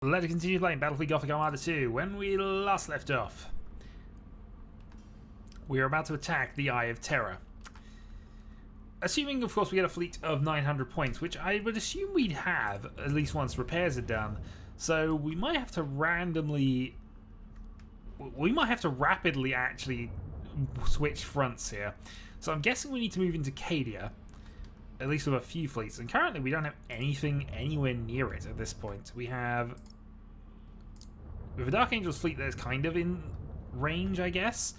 Let's continue playing Battlefleet Gothic Armada 2. When we last left off, we are about to attack the Eye of Terror. Assuming, of course, we get a fleet of 900 points, which I would assume we'd have, at least once repairs are done. So we might have to randomly... We might have to rapidly, actually, switch fronts here. So I'm guessing we need to move into Cadia, at least with a few fleets. And currently we don't have anything anywhere near it at this point. We have a Dark Angel's fleet that is kind of in range, I guess.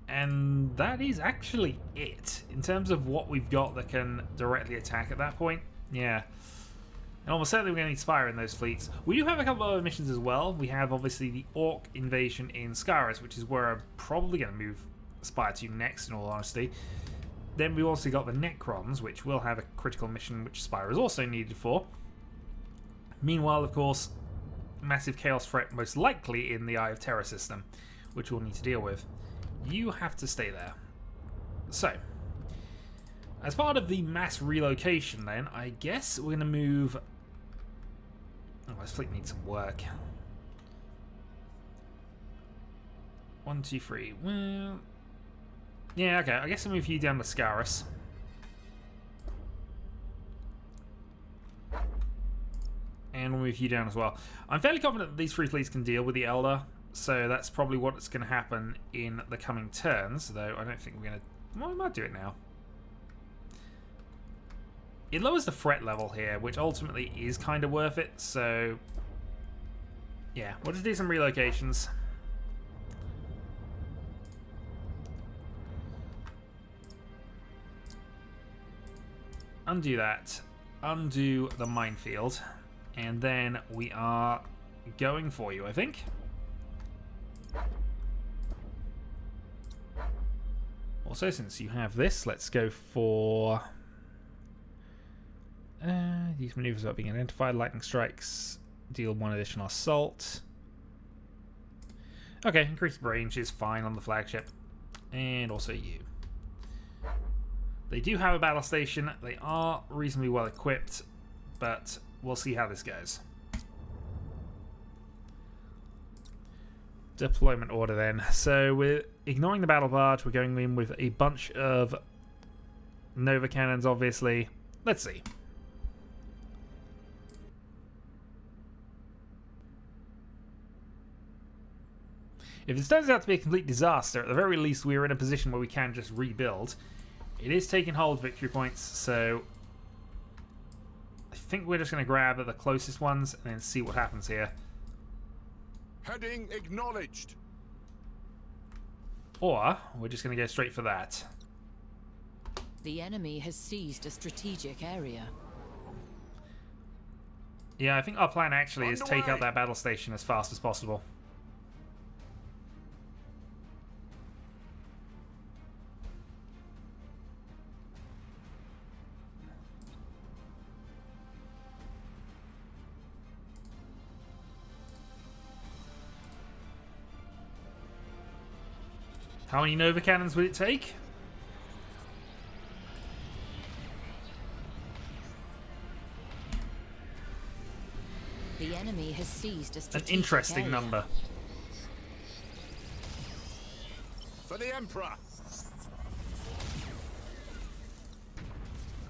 And that is actually it. In terms of what we've got that can directly attack at that point, yeah. And almost certainly we're going to need Spire in those fleets. We do have a couple of other missions as well. We have obviously the Orc invasion in Scaris, which is where I'm probably going to move Spire to next, in all honesty. Then we've also got the Necrons, which will have a critical mission which Spire is also needed for. Meanwhile, of course, massive chaos threat most likely in the Eye of Terror system, which we'll need to deal with. You have to stay there. So, as part of the mass relocation then, I guess we're going to move... Oh, this fleet needs some work. 1, 2, 3. Well... Yeah, okay, I guess I'll move you down to Scaris. And we'll move you down as well. I'm fairly confident that these three fleets can deal with the Elder, so that's probably what's going to happen in the coming turns, though I don't think we're going to... Well, we might do it now. It lowers the threat level here, which ultimately is kind of worth it, so... Yeah, we'll just do some relocations. Undo that, undo the minefield, and then we are going for you, I think. Also, since you have this, let's go for... these maneuvers are being identified. Lightning strikes deal 1 additional assault. Okay, increased range is fine on the flagship. And also you. They do have a battle station. They are reasonably well equipped, but we'll see how this goes. Deployment order then. So we're ignoring the battle barge. We're going in with a bunch of Nova cannons, obviously. Let's see. If it turns out to be a complete disaster, at the very least we're in a position where we can just rebuild. It is taking hold victory points, so I think we're just going to grab the closest ones and then see what happens here. Heading acknowledged. Or we're just going to go straight for that. The enemy has seized a strategic area. Yeah, I think our plan actually is take out that battle station as fast as possible. How many Nova cannons would it take? The enemy has seized a strategic An interesting area. number. For the Emperor.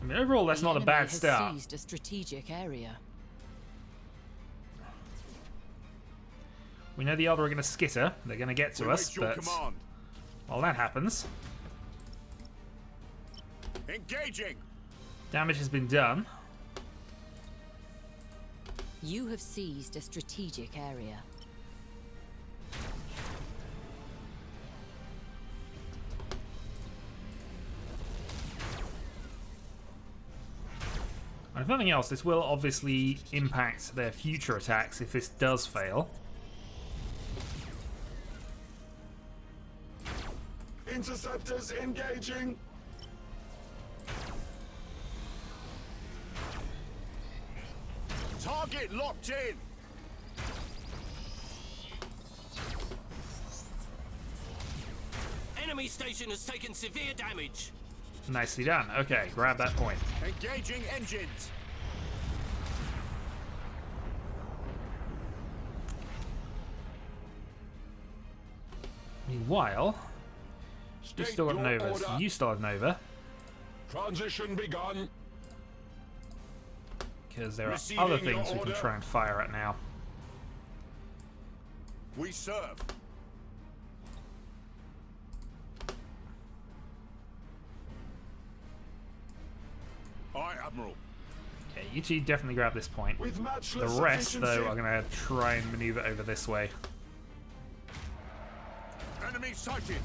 I mean, overall, that's not a bad start. The enemy has seized a strategic area. We know the Elder are going to skitter. They're going to get to us, but while that happens, engaging. Damage has been done. You have seized a strategic area. And if nothing else, this will obviously impact their future attacks if this does fail. Interceptors engaging. Target locked in. Enemy station has taken severe damage. Nicely done. Okay, grab that point. Engaging engines. Meanwhile, you've State still got your Novas. order. You still have Nova. Transition begun. Because there are Receiving other your things we can order. try and fire at now. We serve. Aye, Admiral. Okay, you two definitely grab this point. With The matchless rest, efficiency. though, are going to try and maneuver over this way. Enemy sighted.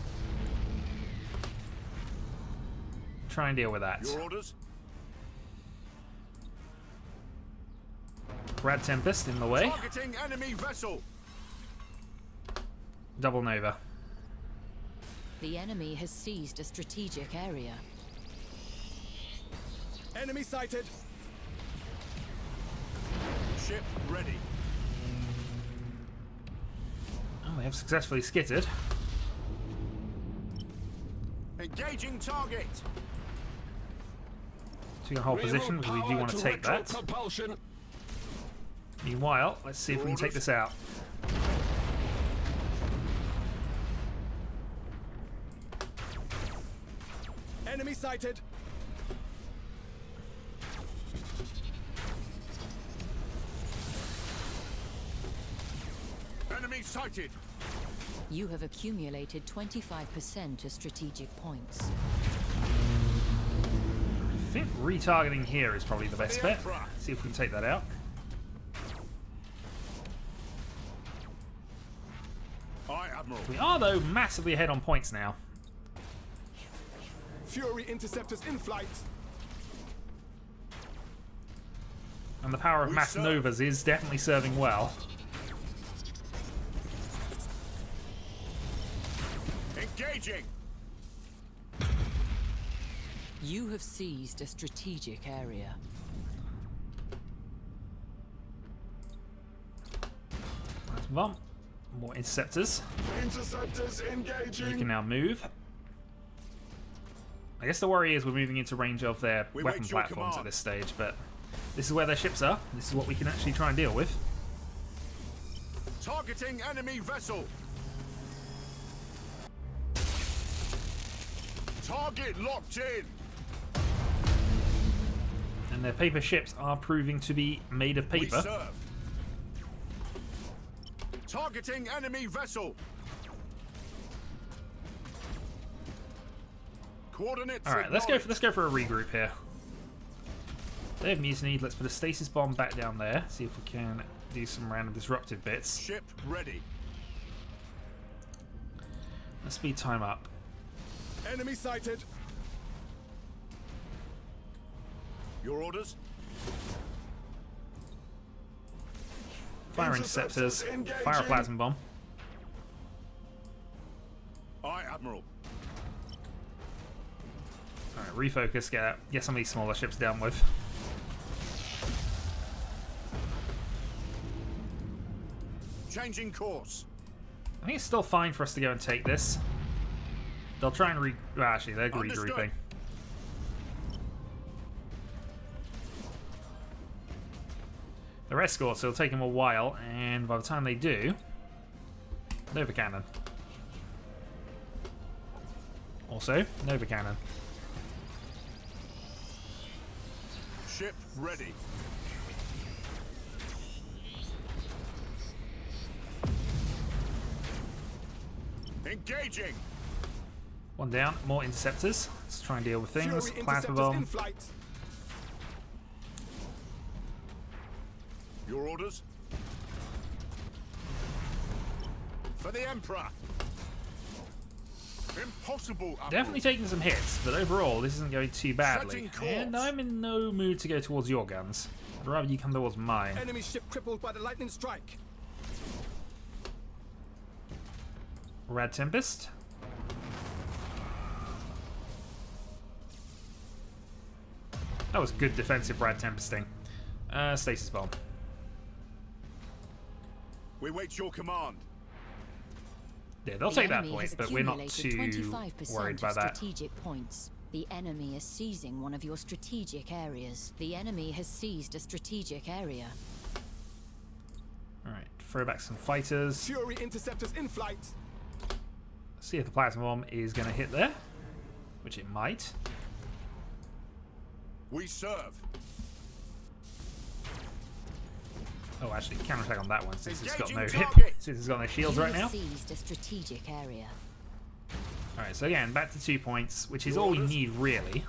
Try and deal with that. Your orders? Rad Tempest in the way. Targeting enemy vessel. Double Nova. The enemy has seized a strategic area. Enemy sighted. Ship ready. Oh, they have successfully skittered. Engaging target. So we can hold position because we do want to take that. Propulsion. Meanwhile, let's see if we can take this out. Enemy sighted. Enemy sighted. You have accumulated 25% of strategic points. I think retargeting here is probably the best bet. See if we can take that out. Aye, Admiral. We are, though, massively ahead on points now. Fury interceptors in flight. And the power of We mass serve. novas is definitely serving well. Engaging. You have seized a strategic area. Let's move on. More interceptors. Interceptors engaging. You can now move. I guess the worry is we're moving into range of their We weapon wait your platforms at command. this stage, but this is where their ships are. This is what we can actually try and deal with. Targeting enemy vessel. Target locked in. And their paper ships are proving to be made of We paper. serve. Targeting enemy vessel. Coordinates. Alright, let's go for a regroup here. They have mutinied. Let's put a stasis bomb back down there. See if we can do some random disruptive bits. Ship ready. Let's speed time up. Enemy sighted. Your orders? Fire interceptors. engaging. Fire a plasma bomb. Aye, Admiral. Alright, refocus. Get some of these smaller ships down with. Changing course. I think it's still fine for us to go and take this. They'll try and well, actually, they're Understood. regrouping. They're escorts, so it'll take them a while, and by the time they do, Nova Cannon. Also, Nova Cannon. Ship ready. Engaging. One down, more interceptors. Let's try and deal with things. Fury Plasma interceptors bomb. in flight. Your orders? For the Emperor. Impossible, Admiral. Definitely taking some hits, but overall this isn't going too badly. Setting course. And I'm in no mood to go towards your guns. I'd rather you come towards mine. Enemy ship crippled by the lightning strike. Rad Tempest. That was good defensive Rad Tempesting. Stasis bomb. We wait your command. Yeah, they'll The take that enemy point, has but we're not accumulated too 25% worried of by that. strategic points. The enemy is seizing one of your strategic areas. The enemy has seized a strategic area. Alright, throw back some fighters. Fury interceptors in flight. See if the plasma bomb is going to hit there, which it might. We serve. Oh, actually, counterattack on that one since it's got no Engaging hit, target. since it's got no shields You right have now. seized a strategic area. All right, so again, back to 2 points, which is all we need really.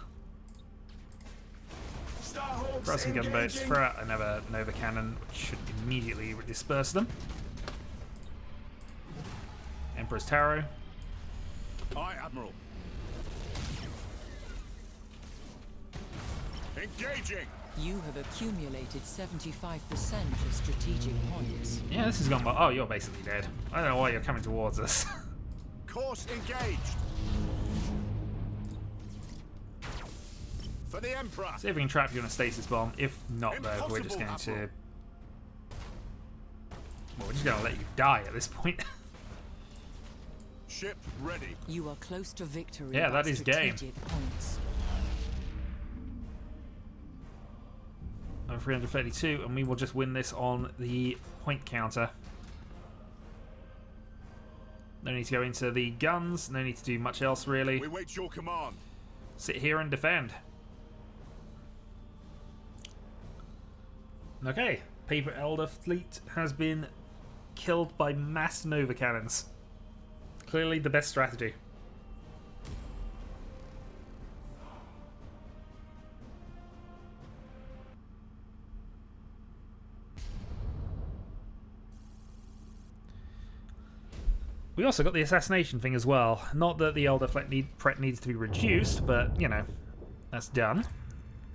Throw some gunboats, throw out another Nova Cannon, which should immediately disperse them. Emperor's Tarot. Aye, Admiral. Engaging. You have accumulated 75% of strategic points. Yeah, this has gone well. Oh, you're basically dead. I don't know why you're coming towards us. Course engaged. For the Emperor. See if we can trap you in a stasis bomb. If not, though, we're just going Impossible, to... Admiral. Well, we're just going to let you die at this point. Ship ready. You are close to victory. Yeah, by that is game. strategic points. I'm 332, and we will just win this on the point counter. No need to go into the guns. No need to do much else, really. We wait your command. Sit here and defend. Okay, Paper Elder Fleet has been killed by mass Nova Cannons. Clearly the best strategy. We also got the assassination thing as well. Not that the Elder Fleet needs to be reduced, but, you know, that's done.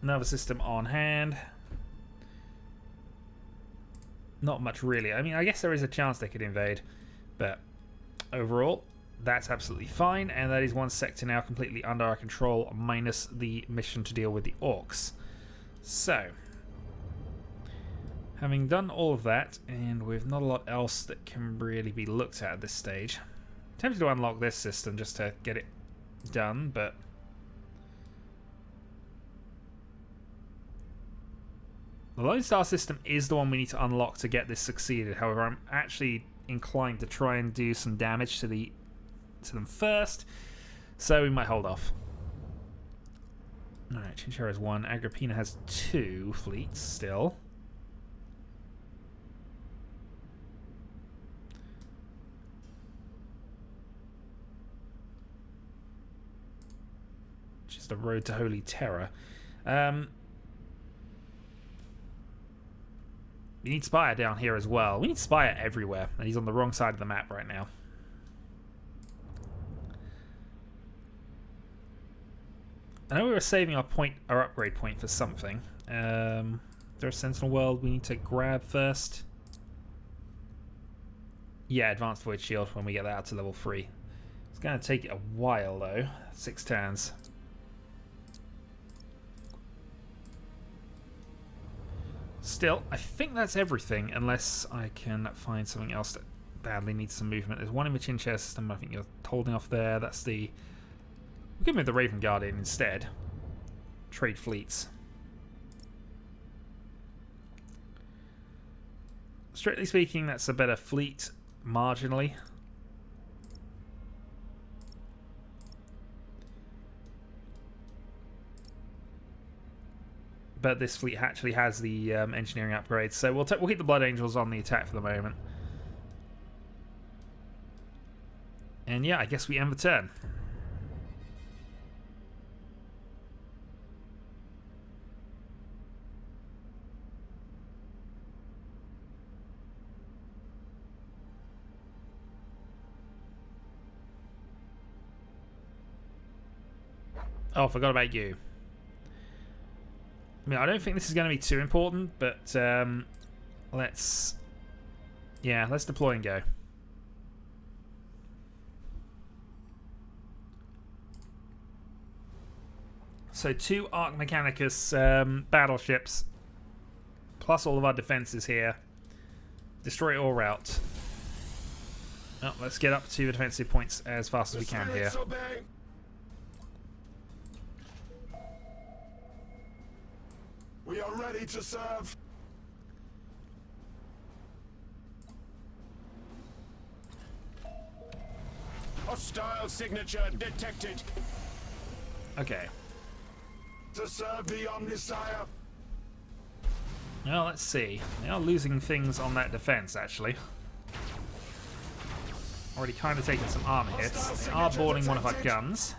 Another system on hand. Not much, really. I mean, I guess there is a chance they could invade, but overall, that's absolutely fine, and that is one sector now completely under our control, minus the mission to deal with the orcs. So, having done all of that, and with not a lot else that can really be looked at this stage, I'm tempted to unlock this system just to get it done, but the Lone Star system is the one we need to unlock to get this succeeded. However, I'm actually inclined to try and do some damage to them first, so we might hold off. Alright, Chinchera has 1. Agrippina has 2 fleets still. Which is the road to Holy Terror. We need Spire down here as well. We need Spire everywhere, and he's on the wrong side of the map right now. I know we were saving our upgrade point for something. There's a Sentinel World we need to grab first. Yeah, Advanced Void Shield when we get that out to level 3. It's going to take a while though. 6 turns. Still, I think that's everything, unless I can find something else that badly needs some movement. There's one in the Chinchera system I think you're holding off there. That's the... We can move the Raven Guard in instead. Trade fleets. Strictly speaking, that's a better fleet, marginally. But this fleet actually has the engineering upgrades, so we'll keep the Blood Angels on the attack for the moment. And yeah, I guess we end the turn. Oh, I forgot about you. I mean, I don't think this is going to be too important, but let's deploy and go. So 2 Arc Mechanicus battleships, plus all of our defenses here. Destroy all route. Well, let's get up to the defensive points as fast as we can here. We are ready to serve. Hostile signature detected. Okay. To serve the Omnisire. Well, let's see. They are losing things on that defense, actually. Already kind of taken some armor hits. They are boarding one of our guns.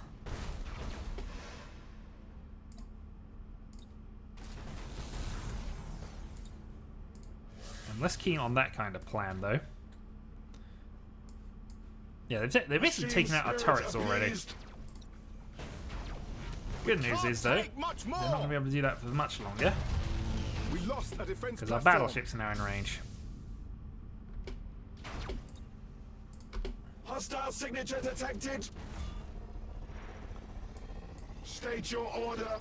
I'm less keen on that kind of plan, though. Yeah, they've basically taken out our turrets already. Good news is, though, they're not going to be able to do that for much longer. We lost a defense Because our platform. battleships are now in range. Hostile signature detected. State your order.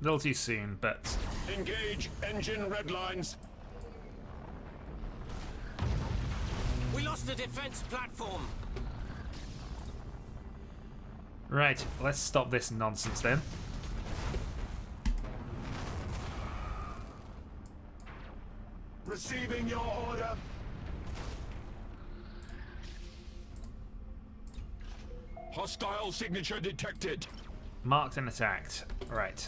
A little too soon, but Engage engine red lines. We lost the defense platform. right, let's stop this nonsense then. Receiving your order. Hostile signature detected. Marked and attacked. Right.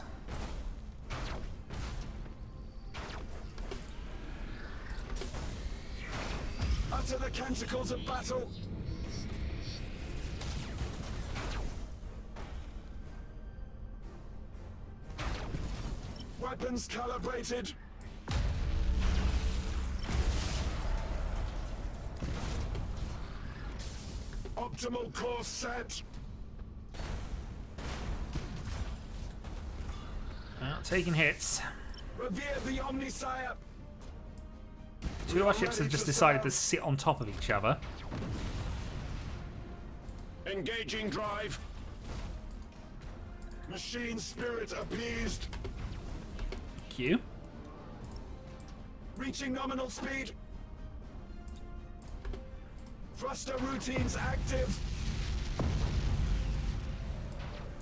Utter the canticles of battle. Weapons calibrated. Optimal course set. Taking hits. Revere the Omnisire. Two of our ships have just decided to sit on top of each other. Engaging drive. Machine spirit appeased. Q. Reaching nominal speed. Thruster routines active.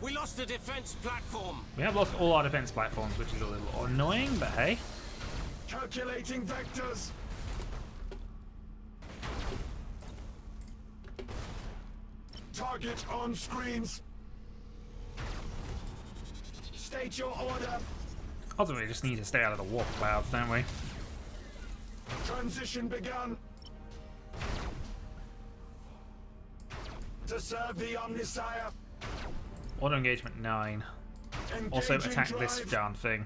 We lost the defense platform. We have lost all our defense platforms, which is a little annoying, but hey. Calculating vectors. Target on screens. State your order. Ultimately, we just need to stay out of the warp clouds, don't we? Transition begun. To serve the Omnisire. Auto engagement 9. Also Engaging attack this drive. darn thing.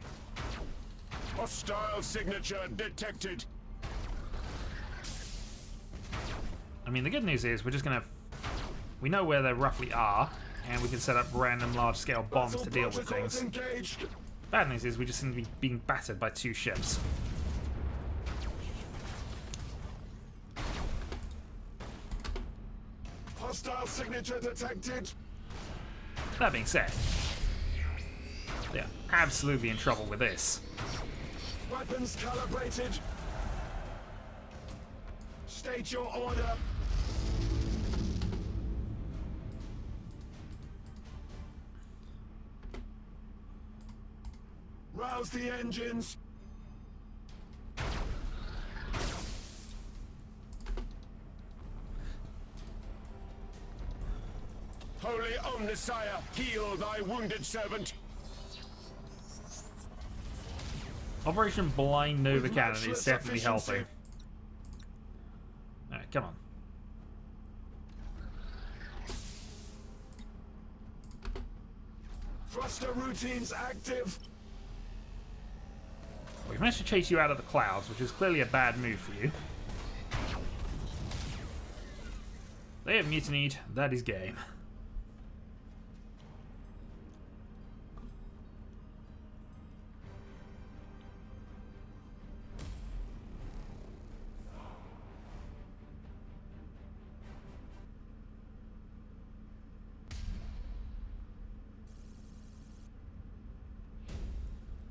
Hostile signature detected. I mean, the good news is we're just gonna. We know where they roughly are, and we can set up random large-scale bombs to deal with Protocols things. engaged. Bad news is we just seem to be being battered by two ships. Hostile signature detected. That being said, they're absolutely in trouble with this. Weapons calibrated. State your order. Rouse the engines. Holy Omnisire, heal thy wounded servant. Operation Blind Nova With Cannon is matchless definitely efficiency. helping. Alright, come on. Thruster routines active. We've managed to chase you out of the clouds, which is clearly a bad move for you. They have mutinied. That is game.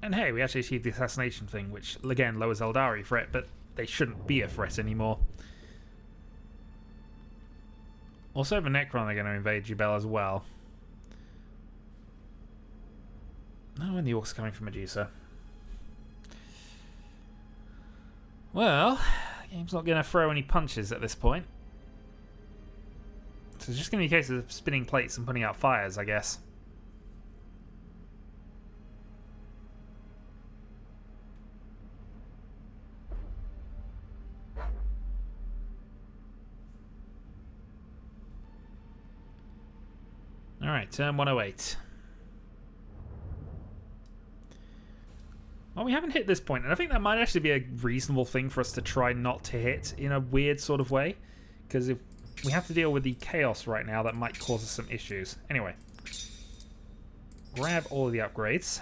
And hey, we actually achieved the assassination thing, which again lowers Eldari threat, but they shouldn't be a threat anymore. Also, the Necron are going to invade Jubel as well. No, when the Orcs are coming from Medusa. Well, the game's not going to throw any punches at this point. So it's just going to be a case of spinning plates and putting out fires, I guess. Alright, turn 108. Well, we haven't hit this point, and I think that might actually be a reasonable thing for us to try not to hit in a weird sort of way. Because if we have to deal with the chaos right now, that might cause us some issues. Anyway. Grab all of the upgrades.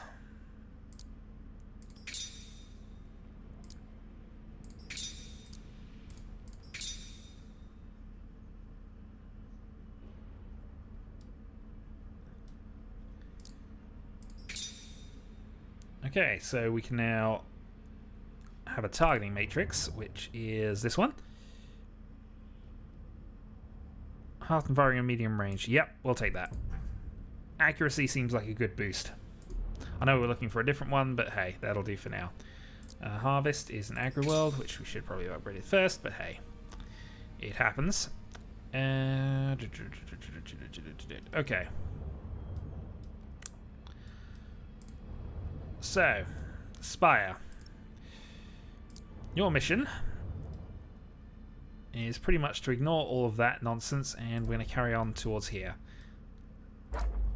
Okay, so we can now have a targeting matrix, which is this one. Half and firing and medium range. Yep, we'll take that. Accuracy seems like a good boost. I know we're looking for a different one, but hey, that'll do for now. Harvest is an agri-world, which we should probably have upgraded first, but hey, it happens. Okay. So, Spire. Your mission is pretty much to ignore all of that nonsense, and we're going to carry on towards here.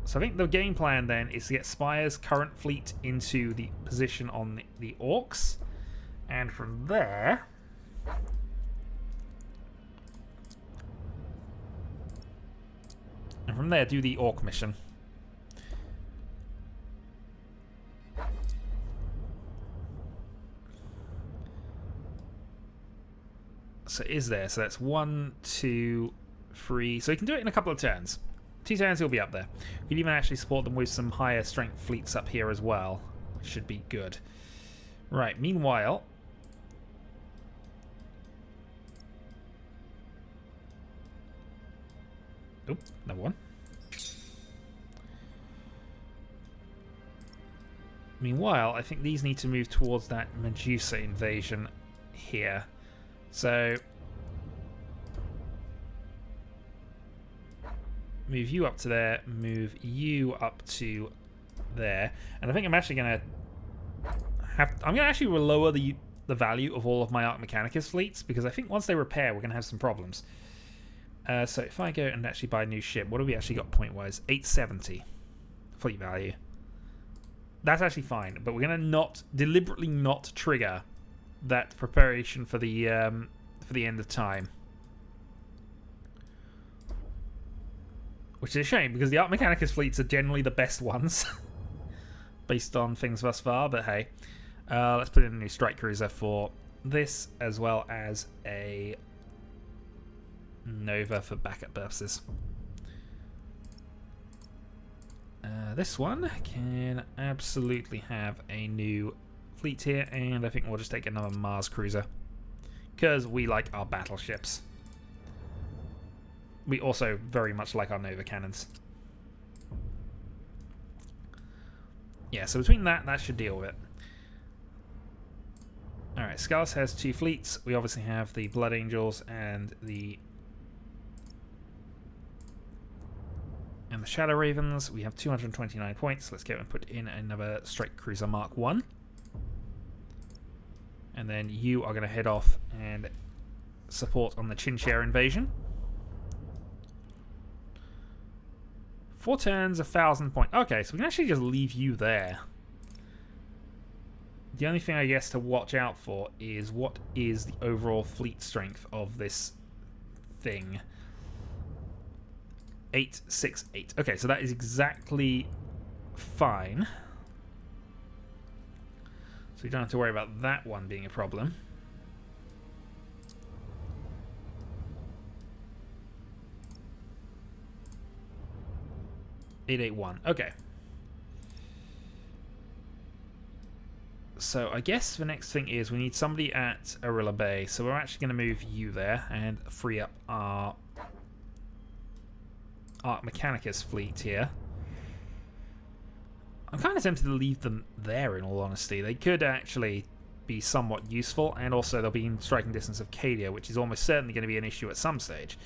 So I think the game plan then is to get Spire's current fleet into the position on the Orcs, and from there... do the Orc mission. So is there? So that's 1, 2, 3. So you can do it in a couple of turns. 2 turns he'll be up there. You can even actually support them with some higher strength fleets up here as well, which should be good. Right, meanwhile... Oop, another one. Meanwhile, I think these need to move towards that Medusa invasion here. So, move you up to there, move you up to there, and I think I'm actually going to I'm going to actually lower the value of all of my Arc Mechanicus fleets, because I think once they repair, we're going to have some problems. So if I go and actually buy a new ship, what have we actually got point-wise? 870 fleet value. That's actually fine, but we're going to deliberately not trigger that preparation for the end of time, which is a shame because the Arc Mechanicus fleets are generally the best ones based on things thus far. But hey, let's put in a new strike cruiser for this, as well as a Nova for backup purposes. This one can absolutely have a new fleet here, and I think we'll just take another Mars cruiser because we like our battleships. We also very much like our Nova cannons. Yeah, so between that should deal with it. Alright, Scalus has 2 fleets. We obviously have the Blood Angels and the Shadow Ravens. We have 229 points. Let's go and put in another Strike Cruiser Mark 1. And then you are going to head off and support on the Chinchare invasion. 4 turns, 1,000 points. Okay, so we can actually just leave you there. The only thing I guess to watch out for is what is the overall fleet strength of this thing. 868. Okay, so that is exactly fine. So you don't have to worry about that one being a problem. $881. Okay. So I guess the next thing is we need somebody at Arilla Bay. So we're actually going to move you there and free up our Arc Mechanicus fleet here. I'm kind of tempted to leave them there, in all honesty. They could actually be somewhat useful, and also they'll be in striking distance of Cadia, which is almost certainly going to be an issue at some stage.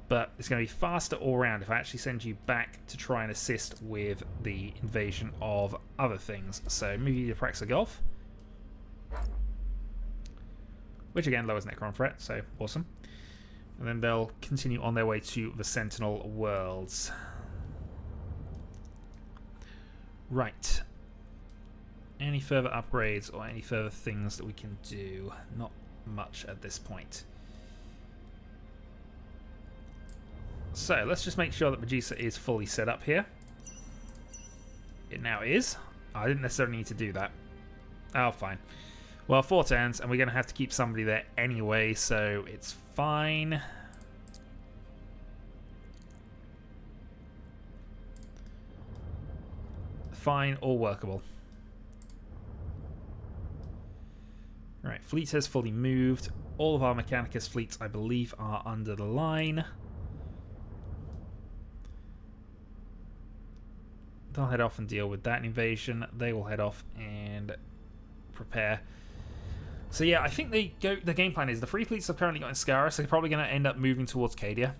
But it's going to be faster all round if I actually send you back to try and assist with the invasion of other things. So move you to Praxa Gulf, which again lowers Necron threat, so awesome. And then they'll continue on their way to the Sentinel Worlds. Right. Any further upgrades or any further things that we can do? Not much at this point. So let's just make sure that Medusa is fully set up here. It now is. I didn't necessarily need to do that. Oh, fine. Well, 4 turns, and we're going to have to keep somebody there anyway, so it's fine. Fine, all workable. Right, fleet has fully moved. All of our Mechanicus fleets, I believe, are under the line. They'll head off and deal with that invasion. They will head off and prepare. So yeah, I think the game plan is the free fleets have currently got in Scaris, so they're probably going to end up moving towards Cadia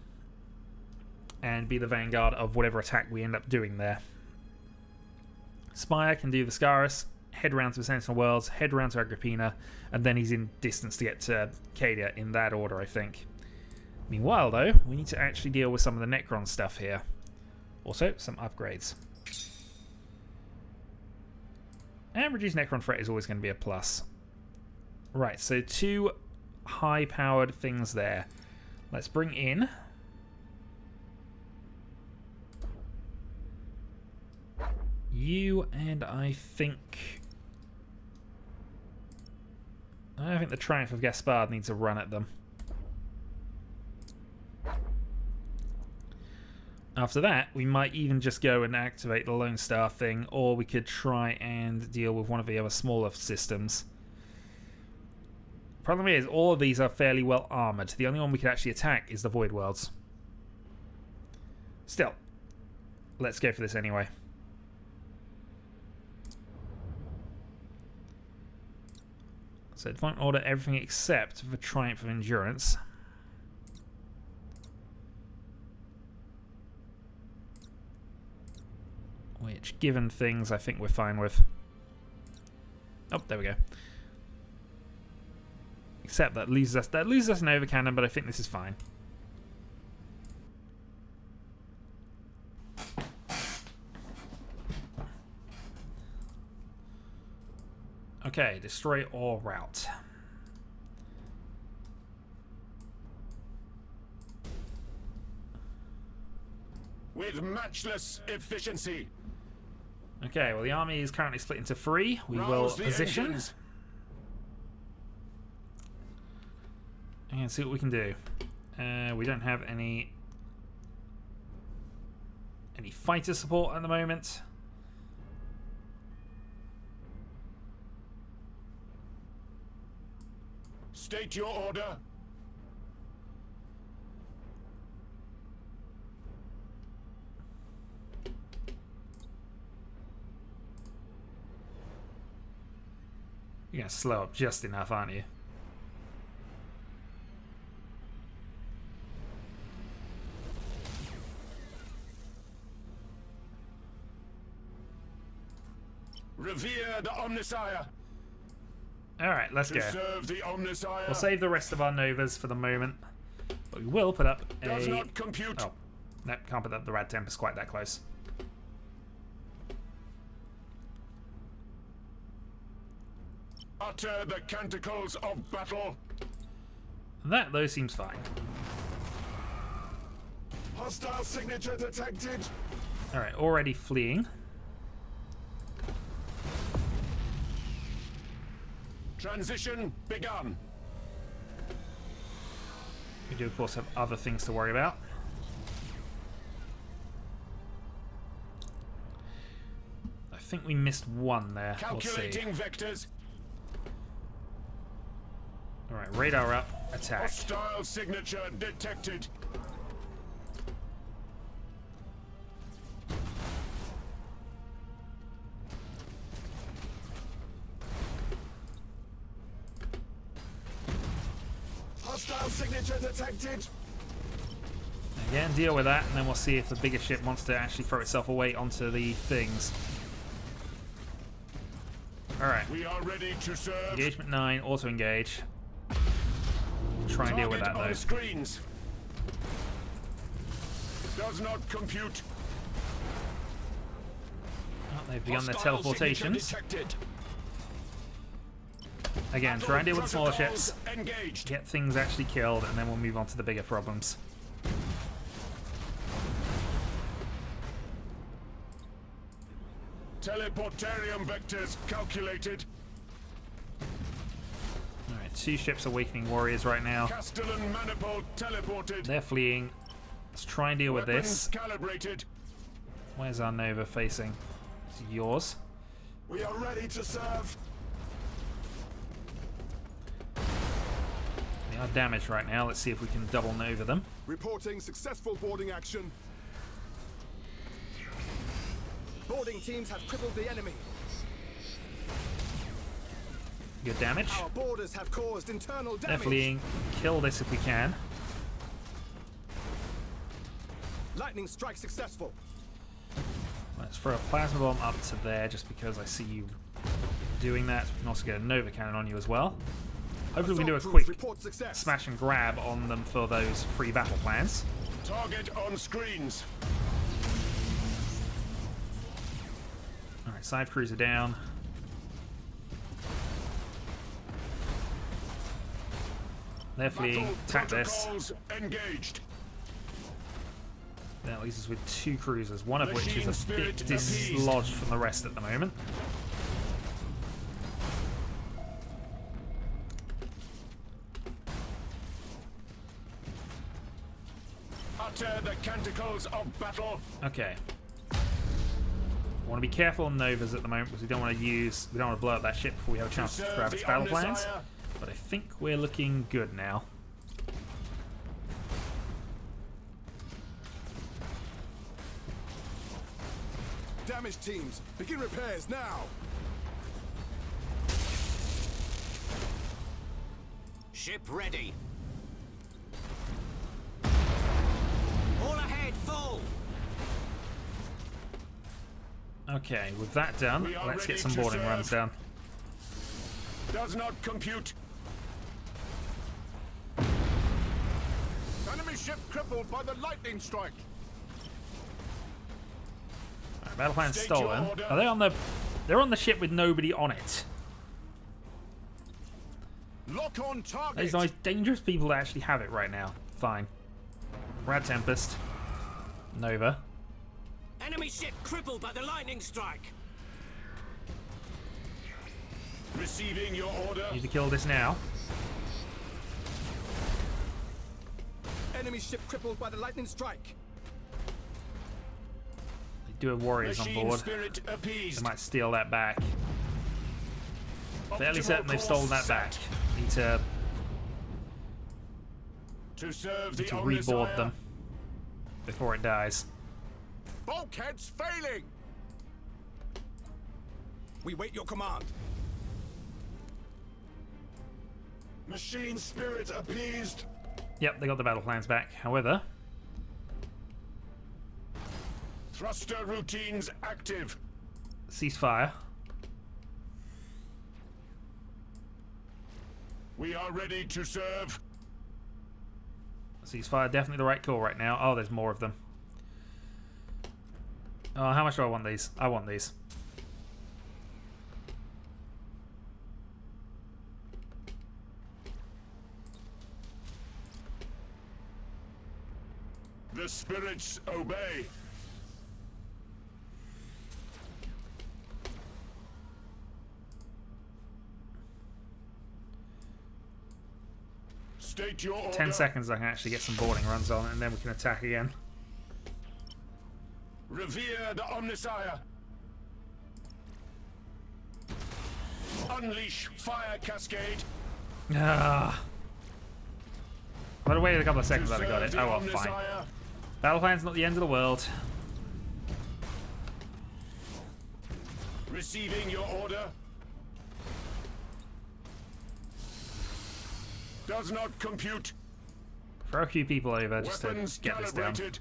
and be the vanguard of whatever attack we end up doing there. Spire can do the Scaris, head round to the Sentinel Worlds, head round to Agrippina, and then he's in distance to get to Cadia in that order, I think. Meanwhile, though, we need to actually deal with some of the Necron stuff here. Also, some upgrades. And reduced Necron threat is always going to be a plus. Right, so 2 high-powered things there. Let's bring in... you, and I think the Triumph of Gaspard needs a run at them. After that, we might even just go and activate the Lone Star thing, or we could try and deal with one of the other smaller systems. Problem is, all of these are fairly well armoured. The only one we could actually attack is the Void Worlds. Still, let's go for this anyway. So it won't order everything except the Triumph of Endurance. Which, given things, I think we're fine with. Oh, there we go. Except that loses us an overcannon, but I think this is fine. Okay, destroy or rout. With matchless efficiency. Okay, well the army is currently split into 3. We will position and see what we can do. We don't have any fighter support at the moment. State your order. You're going to slow up just enough, aren't you? Revere the Omnissiah. Alright, let's go. Serve the Omnissiah. We'll save the rest of our Novas for the moment. But we will put up a... Does not compute. Oh, no, can't put up the Rad Tempest quite that close. Utter the canticles of battle. That, though, seems fine. Hostile signature detected. Alright, already fleeing. Transition begun. We do, of course, have other things to worry about. I think we missed one there. Calculating vectors. Alright, radar up, attack. Hostile signature detected. Hostile signature detected. Again, deal with that, and then we'll see if the bigger ship wants to actually throw itself away onto the things. Alright. We are ready to serve. Engagement 9, auto-engage. Try and deal with that, though. Screens. Does not compute. Oh, they've begun their Hostile teleportations. signature detected. Again, try and deal with the smaller ships. Engaged. Get things actually killed, and then we'll move on to the bigger problems. Teleportarium vectors calculated. Alright, 2 ships awakening warriors right now. Castellan manifold teleported. They're fleeing. Let's try and deal with this. Calibrated. Where's our Nova facing? It's yours. We are ready to serve. They are damaged right now. Let's see if we can double Nova them. Reporting successful boarding action. Boarding teams have crippled the enemy. Good damage. Our boarders have caused internal They're damage. fleeing. Kill this if we can. Lightning strike successful. Let's throw a plasma bomb up to there just because I see you doing that. We can also get a Nova cannon on you as well. Hopefully we can do a Assault quick crews report success. smash and grab on them for those free battle plans. Target on screens. Alright, side crews are down. They're fleeing. Battle Attack this. protocols engaged. That leaves us with 2 cruisers, one of which Machine is a bit spirit dislodged from the rest at the moment. Utter the canticles of battle. Okay. Want to be careful on Novas at the moment because we don't want to blow up that ship before we have a chance to Serve grab its the battle plans. Omnisire. But I think we're looking good now. Damaged teams, begin repairs now. Ship ready. All ahead, full. Okay, with that done, We are let's get ready some to boarding serve. runs done. Does not compute. Enemy ship crippled by the lightning strike. Right, battle plan State stolen. your order. Are they on the? They're on the ship with nobody on it. Lock on target. These nice, dangerous people that actually have it right now. Fine. Rad Tempest. Nova. Enemy ship crippled by the lightning strike. Receiving your order. Need to kill this now. Enemy ship crippled by the lightning strike. They do have warriors on Machine board. spirit They appeased. might steal that back. Fairly Optimal certain they've course stolen that set. back. Need to To serve the reboard Omnisire. them before it dies. Bulkheads failing. We wait your command. Machine spirit appeased. Yep, they got the battle plans back. However, Thruster routines active. ceasefire. We are ready to serve. Ceasefire, definitely the right call right now. Oh, there's more of them. Oh, how much do I want these? I want these. The spirits obey. State your order. 10 seconds I can actually get some boarding runs on, and then we can attack again. Revere the Omnisire. Unleash fire cascade. Ah. But I waited a couple of seconds, To but I got serve it. the Oh well, fine. Omnisire. Battle plan's not the end of the world. Receiving your order. does not compute. Throw a few people over just to Weapons get this down. calibrated.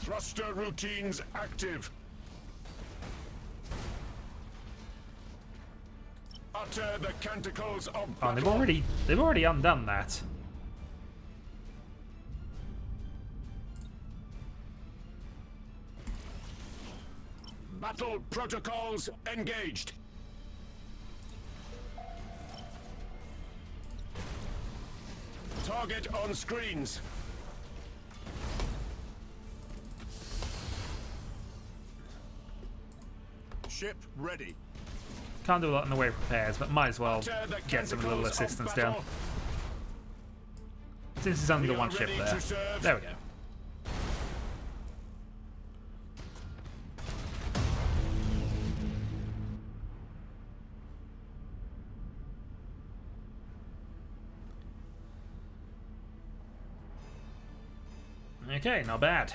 Thruster routines active. Utter the canticles of Oh, battle. they've already undone that. Battle protocols engaged. Target on screens. Ship ready. Can't do a lot in the way of repairs, but might as well Utter the get some little canticles of assistance battle. down. Since it's only We the one are ship ready there. to serve. There we go. Okay, not bad.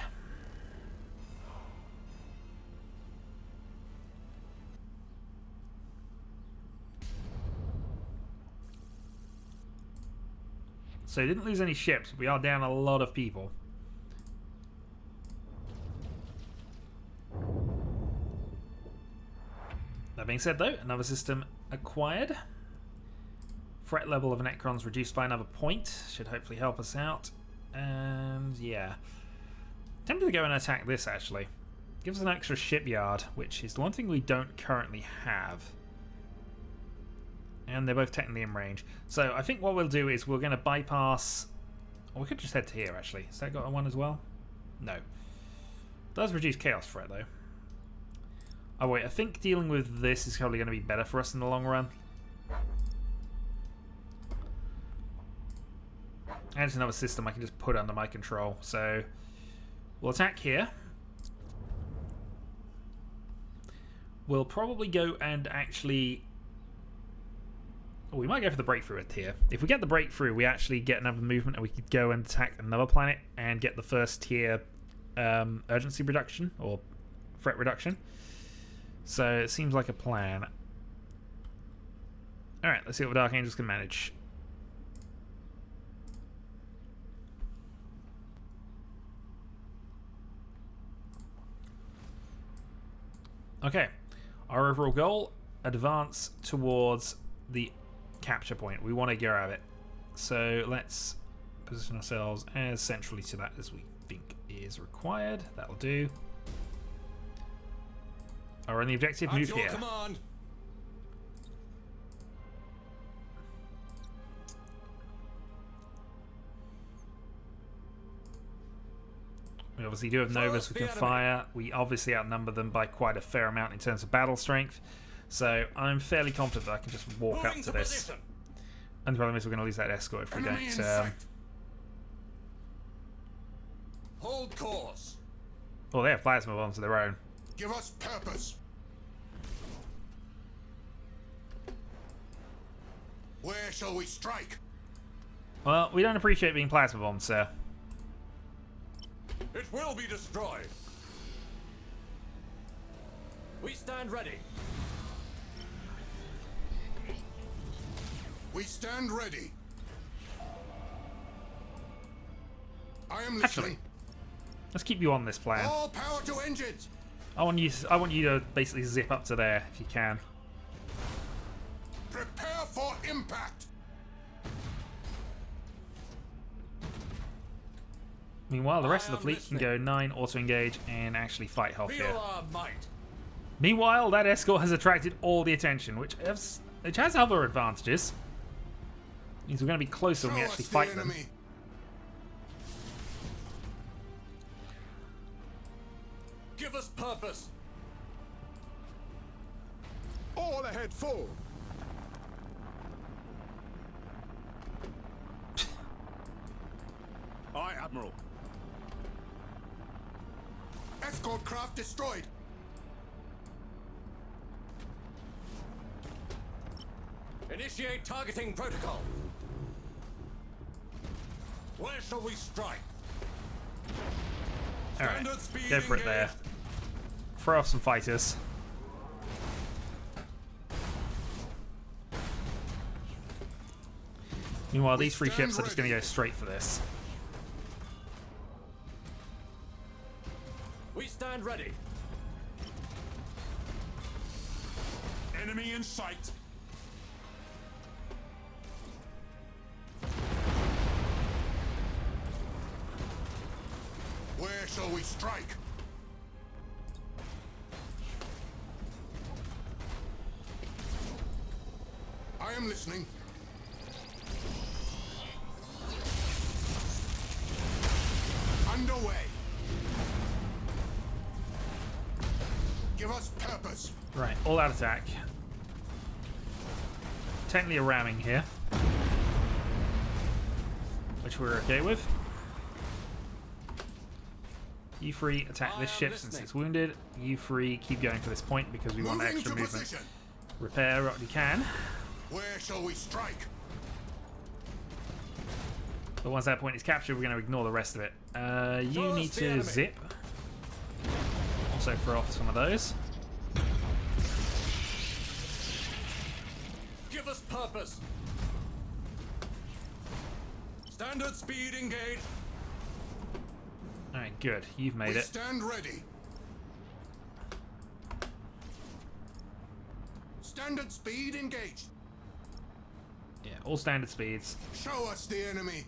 So didn't lose any ships. We are down a lot of people. That being said though, another system acquired. Threat level of Necrons reduced by another point. Should hopefully help us out. And yeah. Tempted to go and attack this actually. Gives us an extra shipyard, which is the one thing we don't currently have. And they're both technically in range. So I think what we'll do is we're going to bypass... Or we could just head to here, actually. Has that got a one as well? No. Does reduce chaos threat, though. Oh, wait. I think dealing with this is probably going to be better for us in the long run. And it's another system I can just put under my control. So we'll attack here. We'll probably go and actually... We might go for the breakthrough at here. If we get the breakthrough, we actually get another movement and we could go and attack another planet and get the first tier urgency reduction or threat reduction. So it seems like a plan. Alright, let's see what the Dark Angels can manage. Okay, our overall goal, advance towards the capture point. We want to grab it. So let's position ourselves as centrally to that as we think is required. That'll do. Are on the objective, move here. Command. We obviously do have Novas we can fire. We obviously outnumber them by quite a fair amount in terms of battle strength. So I'm fairly confident that I can just walk up to this. Position. And the problem is we're going to lose that escort if we Enemy in don't... sight. Hold course. Well, they have plasma bombs of their own. Give us purpose. Where shall we strike? Well, we don't appreciate being plasma bombed, sir. It will be destroyed. We stand ready. We stand ready. I am Actually, listening. let's keep you on this plan. All power to engines. I want you to basically zip up to there if you can. Prepare for impact. Meanwhile, the rest of I the am fleet can go 9, auto-engage, and actually fight Hoth here. Feel our might. Meanwhile, that escort has attracted all the attention, which has other advantages. Means we're going to be closer when we Show actually us the fight them. enemy. Give us purpose. All ahead full. Aye, Admiral. Escort craft destroyed. Initiate targeting protocol. Where shall we strike? Alright, go for it there. Throw off some fighters. Meanwhile, these 3 ships are just going to go straight for this. We stand ready. Enemy in sight. Where shall we strike? I am listening. Underway. Give us purpose. Right, all out attack. Technically a ramming here, which we're okay with. You 3 attack this ship since it's wounded. You 3 keep going for this point because we want extra movement. Position. Repair what you can. Where shall we strike? But once that point is captured, we're going to ignore the rest of it. You need to zip. Also throw off some of those. Give us purpose. Standard speed engage. Alright, good. You've made it. Stand ready. Standard speed engaged. Yeah, all standard speeds. Show us the enemy.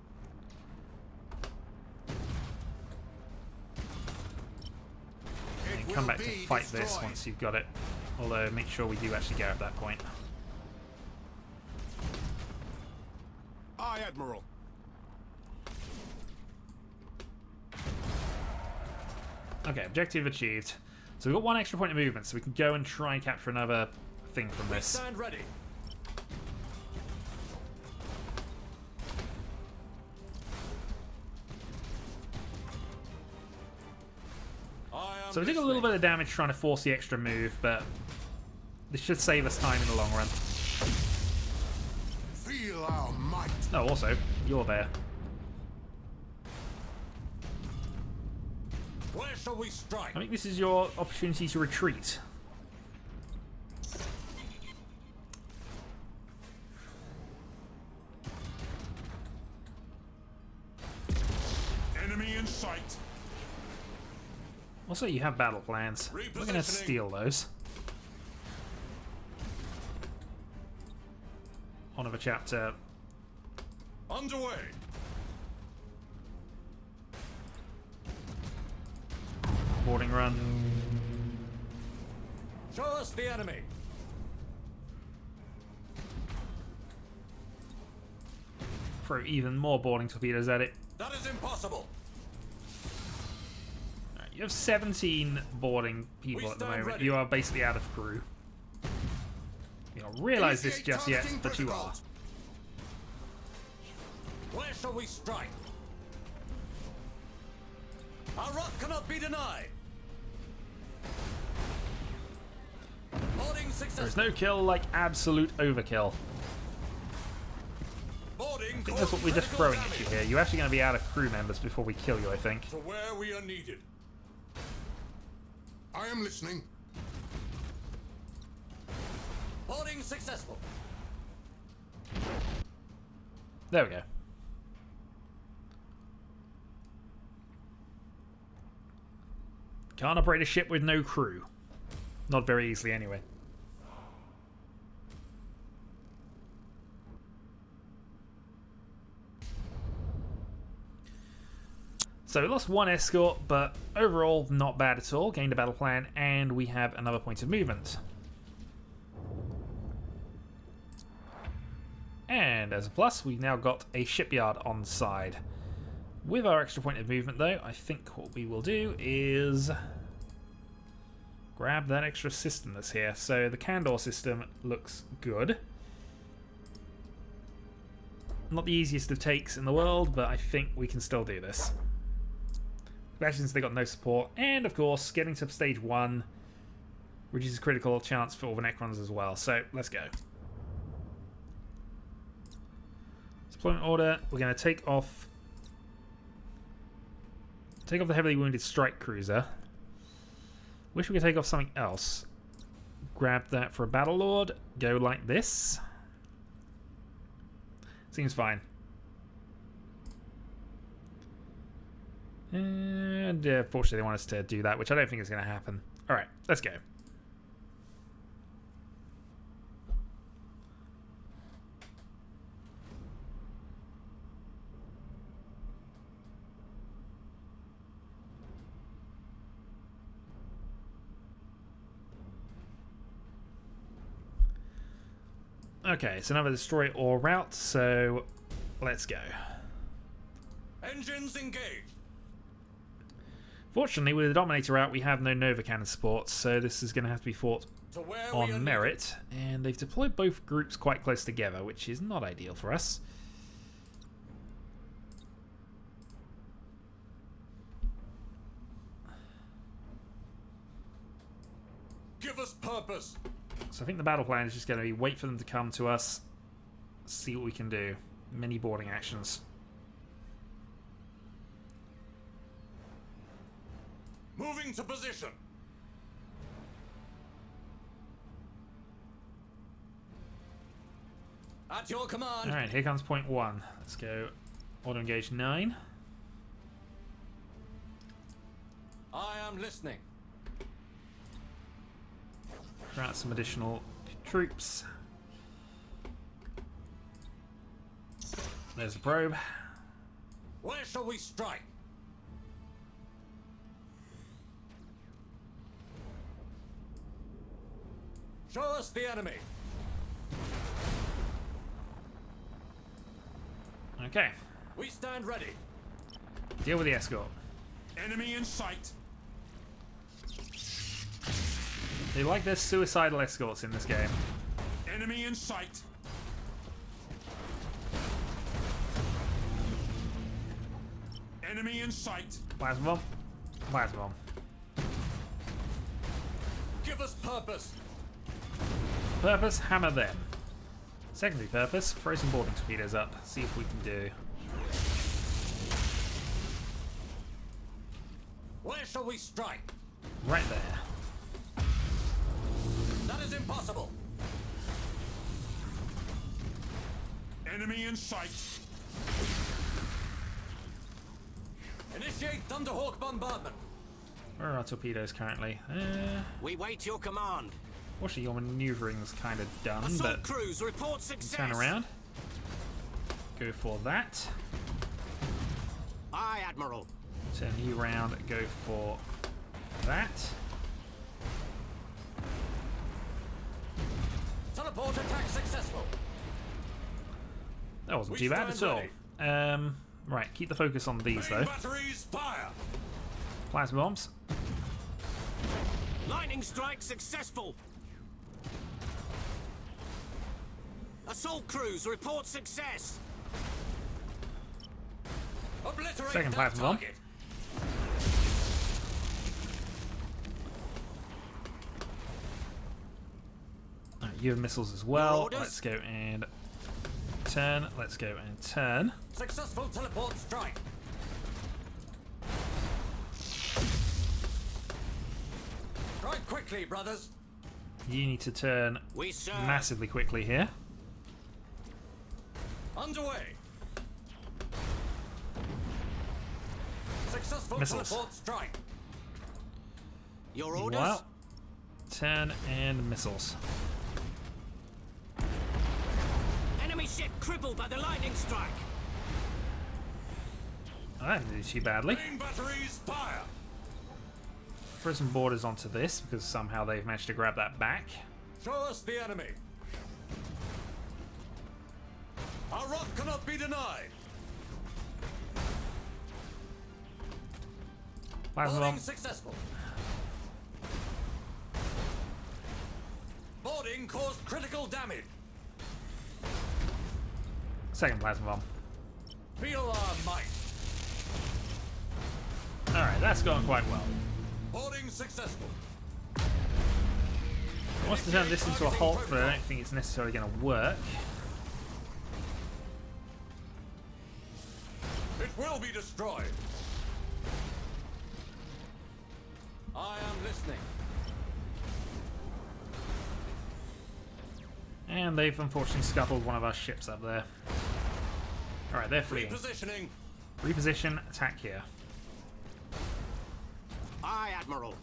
And come back to fight this once you've got it. Although, make sure we do actually go at that point. Aye, Admiral. Okay, objective achieved. So we've got 1 extra point of movement, so we can go and try and capture another thing from this. Stand ready. So we took a little bit of damage trying to force the extra move, but this should save us time in the long run. Feel our might. Oh, also, you're there. Where shall we strike? I think this is your opportunity to retreat. Enemy in sight. Also, you have battle plans. We're going to steal those. On of a chapter. Underway. Boarding run. Show us the enemy. Throw even more boarding torpedoes at it. That is impossible. Right, you have 17 boarding people at the moment. ready. You are basically out of crew. You don't realise this just yet, but you are. Where shall we strike? Our rock cannot be denied. Boarding successful. There's no kill like absolute overkill. Boarding. I think that's what we're just throwing at you here. You're actually going to be out of crew members before we kill you, I think. To where we are needed. I am listening. Boarding successful. There we go. Can't operate a ship with no crew. Not very easily, anyway. So we lost 1 escort, but overall not bad at all. Gained a battle plan, and we have another point of movement. And as a plus, we've now got a shipyard on side. With our extra point of movement, though, I think what we will do is grab that extra system that's here. So the Candor system looks good. Not the easiest of takes in the world, but I think we can still do this. Especially since they got no support. And, of course, getting to stage 1 reduces critical chance for all the Necrons as well. So, let's go. Deployment order. We're going to take off Take off the heavily wounded strike cruiser. Wish we could take off something else. Grab that for a battle lord. Go like this. Seems fine. And fortunately they want us to do that, which I don't think is going to happen. Alright, let's go. Okay, it's another destroy all route, so let's go. Engines engaged. Fortunately, with the Dominator out, we have no Nova Cannon support, so this is going to have to be fought on merit. And they've deployed both groups quite close together, which is not ideal for us. Give us purpose. So I think the battle plan is just going to be wait for them to come to us, see what we can do. Mini boarding actions. Moving to position. At your command. Alright, here comes point 1. Let's go auto engage 9. I am listening. Out some additional troops. There's the probe. Where shall we strike? Show us the enemy. Okay. We stand ready. Deal with the escort. Enemy in sight. They like their suicidal escorts in this game. Enemy in sight. Enemy in sight. Plasma bomb. Plasma bomb. Give us purpose. Purpose, hammer them. Secondary purpose, throw some boarding torpedoes up. See if we can do. Where shall we strike? Right there. That is impossible. Enemy in sight. Initiate Thunderhawk bombardment. Where are our torpedoes currently? We wait your command. Fortunately, your maneuvering's kind of done, Assault but crews report success. turn around. Go for that. Aye, Admiral. Turn you round. Go for that. Teleport attack successful. That wasn't We too bad at stand all. Right, keep the focus on these though. Batteries fire. Plasma bombs. Lightning strike successful. Assault crews report success. Obliterate Second that plasma bomb. target. Alright, you have missiles as well. orders? Let's go and turn. Let's go and turn. Successful teleport strike. Strike quickly, brothers. You need to turn We serve. massively quickly here. Underway. Successful Missiles. teleport strike. Your orders? Well, turn and missiles. Enemy ship crippled by the lightning strike. I didn't do too badly. Main batteries fire. Throw some borders onto this because somehow they've managed to grab that back. Show us the enemy. Our rock cannot be denied. Plasma Boarding bomb. successful. Boarding caused critical damage. Second plasma bomb. Feel our might. Alright, that's gone quite well. Boarding successful. I want to turn this into a halt, but I don't think it's necessarily going to work. It will be destroyed. I am listening. And they've unfortunately scuttled one of our ships up there. Alright, they're fleeing. Repositioning. Reposition, attack here. Aye, Admiral.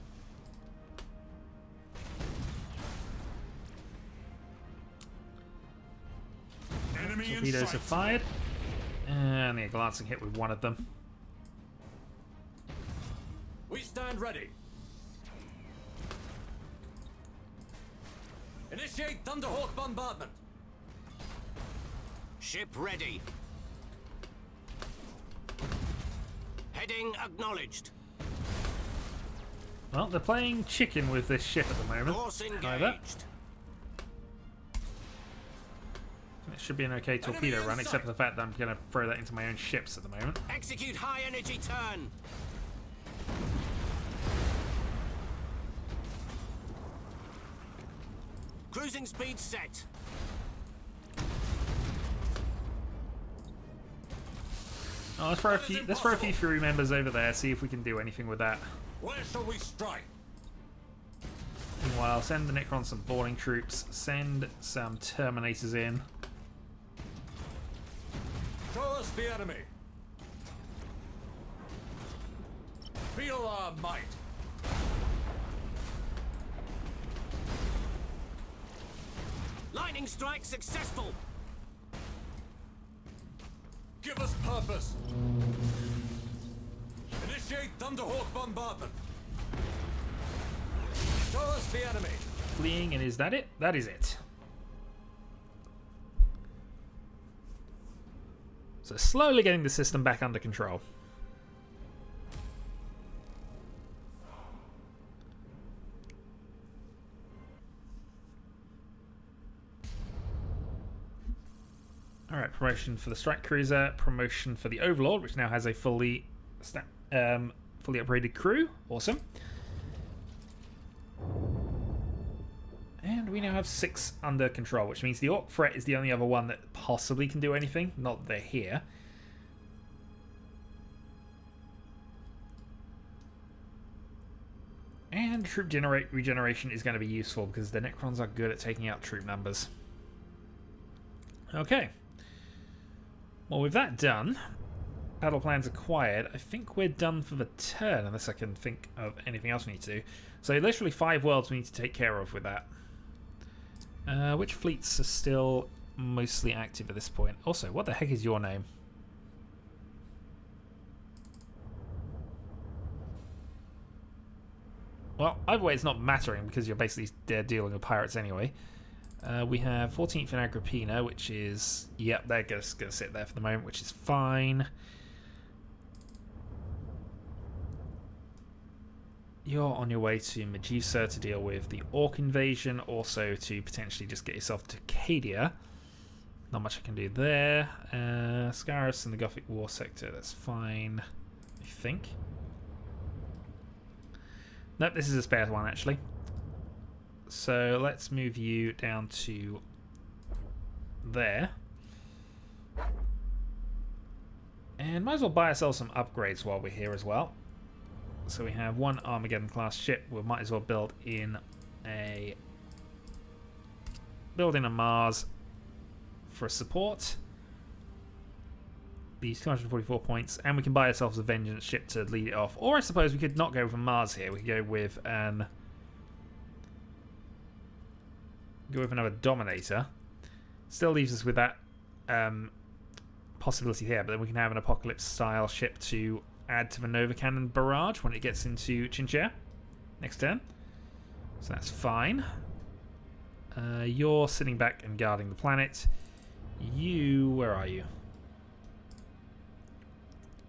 Enemy in Torpedoes sight. have fired. And a glancing hit with one of them. We stand ready. Initiate Thunderhawk bombardment. Ship ready. Heading acknowledged. Well, they're playing chicken with this ship at the moment. Course Either. engaged. It should be an okay torpedo Enemy in run, except sight. for the fact that I'm going to throw that into my own ships at the moment. Execute high energy turn. Cruising speed set. Oh, let's throw a few Fury members over there, see if we can do anything with that. Where shall we strike? Meanwhile, send the Necrons some boarding troops, send some Terminators in. Show us the enemy. Feel our might. Lightning strike successful. Give us purpose. Initiate Thunderhawk bombardment. Show us the enemy. Fleeing, and is that it? That is it. So slowly getting the system back under control. Alright, promotion for the Strike Cruiser, promotion for the Overlord, which now has a fully upgraded crew. Awesome. And we now have 6 under control, which means the Orc Threat is the only other one that possibly can do anything. Not that they're here. And troop regeneration is going to be useful because the Necrons are good at taking out troop numbers. Okay. Well, with that done, battle plans acquired, I think we're done for the turn, unless I can think of anything else we need to do. So literally 5 worlds we need to take care of with that. Which fleets are still mostly active at this point? Also, what the heck is your name? Well, either way, it's not mattering because you're basically dealing with pirates anyway. We have 14th in Agrippina, which is... Yep, they're just going to sit there for the moment, which is fine. You're on your way to Medusa to deal with the Orc invasion, also to potentially just get yourself to Cadia. Not much I can do there. Scarus in the Gothic War sector, that's fine, I think. Nope, this is a spare one, actually. So let's move you down to there. And might as well buy ourselves some upgrades while we're here as well. So we have 1 Armageddon class ship. We might as well build in a Mars for support. These 244 points, and we can buy ourselves a Vengeance ship to lead it off. Or I suppose we could not go with a Mars here. We could go with another Dominator. Still leaves us with that possibility here, but then we can have an Apocalypse style ship to add to the Nova Cannon barrage when it gets into Chinchilla next turn. So that's fine. You're sitting back and guarding the planet. Where are you?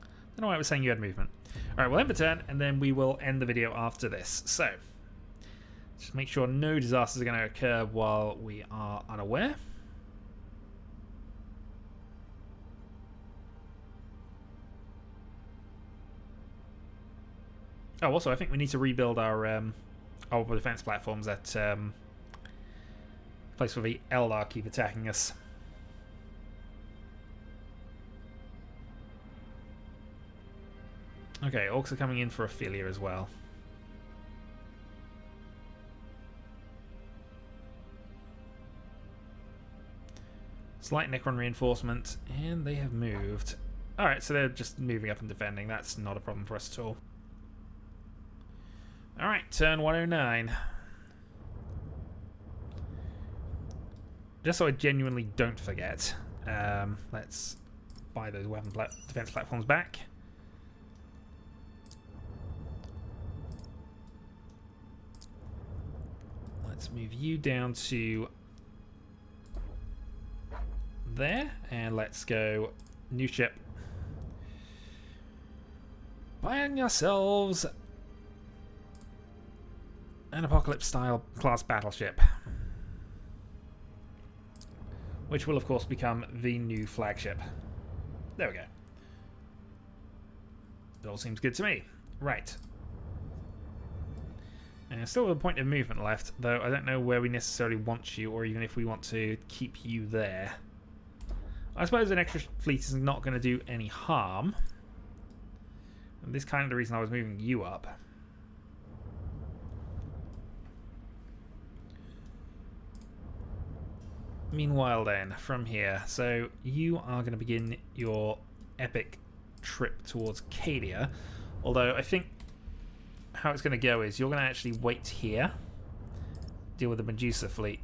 I don't know why I was saying you had movement. Alright, we'll end the turn and then we will end the video after this. So, just make sure no disasters are going to occur while we are unaware. Oh, also, I think we need to rebuild our defense platforms at place where the Eldar keep attacking us. Okay, Orcs are coming in for Ophelia as well. Slight Necron reinforcement, and they have moved. Alright, so they're just moving up and defending. That's not a problem for us at all. Alright, turn 109. Just so I genuinely don't forget, let's buy those weapon defense platforms back. Let's move you down to there, and let's go new ship. Buying yourselves an Apocalypse style class battleship, which will of course become the new flagship. There we go. It all seems good to me. Right. And still a point of movement left, though I don't know where we necessarily want you, or even if we want to keep you there. I suppose an extra fleet is not going to do any harm. And this is kind of the reason I was moving you up. Meanwhile then, from here, so you are going to begin your epic trip towards Cadia, although I think how it's going to go is you're going to actually wait here, deal with the Medusa fleet.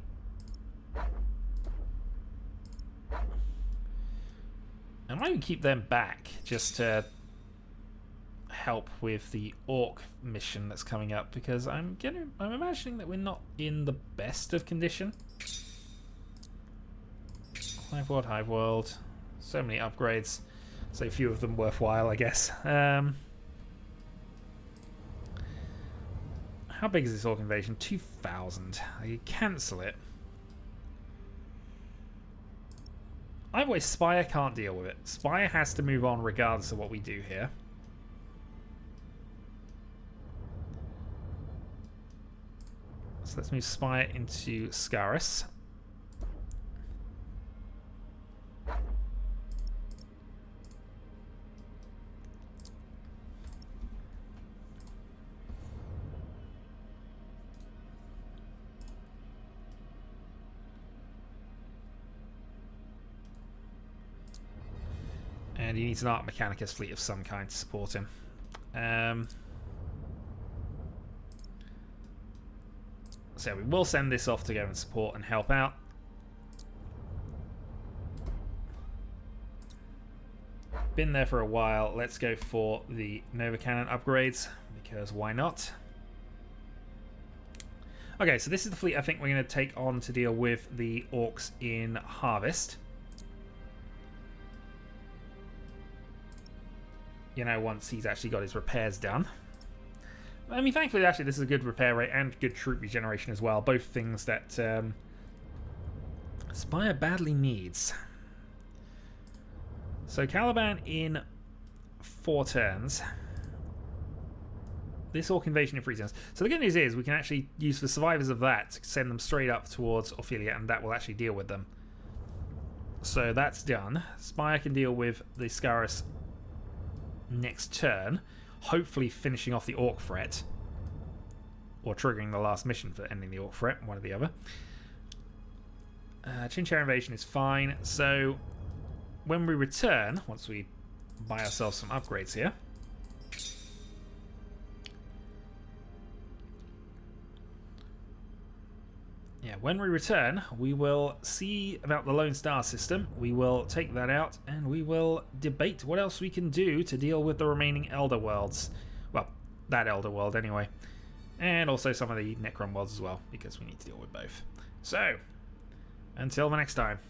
I might even keep them back just to help with the Orc mission that's coming up, because I'm imagining that we're not in the best of condition. Hive World, so many upgrades, so few of them worthwhile, I guess. How big is this Orc invasion? 2,000. I could cancel it. Either way, Spire can't deal with it. Spire has to move on regardless of what we do here. So let's move Spire into Scaris. And he needs an Art Mechanicus fleet of some kind to support him. So we will send this off to go and support and help out. Been there for a while. Let's go for the Nova Cannon upgrades, because why not? Okay, so this is the fleet I think we're going to take on to deal with the Orcs in Harvest. You know, once he's actually got his repairs done. I mean, thankfully, actually, this is a good repair rate and good troop regeneration as well. Both things that Spire badly needs. So, Caliban in 4 turns. This Orc invasion in 3 turns. So the good news is we can actually use the survivors of that to send them straight up towards Ophelia, and that will actually deal with them. So that's done. Spire can deal with the Scaris next turn, hopefully finishing off the Orc threat, or triggering the last mission for ending the Orc threat, one or the other. Chinchar invasion is fine. So when we return, once we buy ourselves some upgrades here, when we return, we will see about the Lone Star system. We will take that out, and we will debate what else we can do to deal with the remaining Elder Worlds. Well, that Elder World anyway. And also some of the Necron Worlds as well, because we need to deal with both. So, until the next time.